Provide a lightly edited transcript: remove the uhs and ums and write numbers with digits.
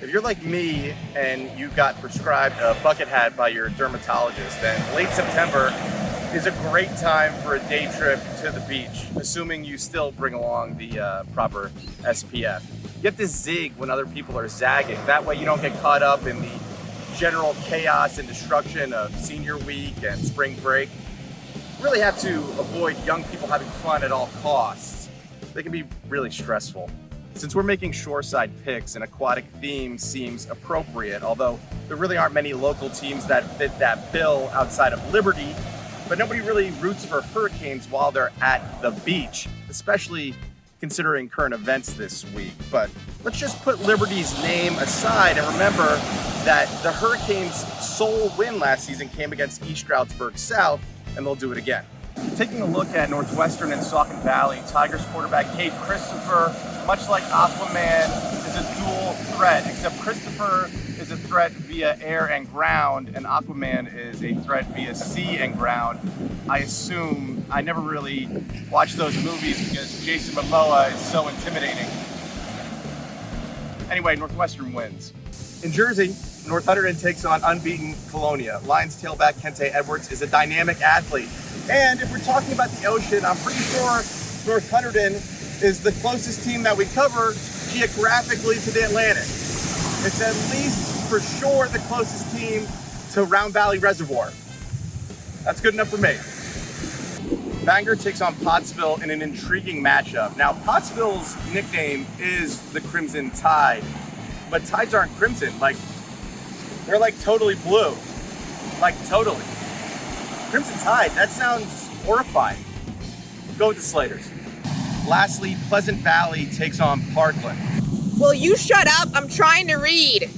If you're like me and you got prescribed a bucket hat by your dermatologist, then late September is a great time for a day trip to the beach, assuming you still bring along the proper SPF. You have to zig when other people are zagging. That way you don't get caught up in the general chaos and destruction of senior week and spring break. You really have to avoid young people having fun at all costs. They can be really stressful. Since we're making shoreside picks, an aquatic theme seems appropriate, although there really aren't many local teams that fit that bill outside of Liberty. But nobody really roots for Hurricanes while they're at the beach, especially considering current events this week. But let's just put Liberty's name aside and remember that the Hurricanes' sole win last season came against East Stroudsburg South, and they'll do it again. Taking a look at Northwestern and Saucon Valley, Tigers quarterback Cade Christopher, much like Aquaman, is a dual threat, except Christopher is a threat via air and ground, and Aquaman is a threat via sea and ground. I assume, I never really watched those movies because Jason Momoa is so intimidating. Anyway, Northwestern wins. In Jersey, Northwestern takes on unbeaten Colonia. Lions tailback Kente Edwards is a dynamic athlete. And if we're talking about the ocean, I'm pretty sure Northwestern is the closest team that we cover geographically to the Atlantic. It's at least for sure the closest team to Round Valley Reservoir. That's good enough for me. Bangor takes on Pottsville in an intriguing matchup. Now, Pottsville's nickname is the Crimson Tide, but tides aren't crimson. They're totally blue. Totally. Crimson Tide, that sounds horrifying. Go with the Slaters. Lastly, Pleasant Valley takes on Parkland. Will you shut up? I'm trying to read.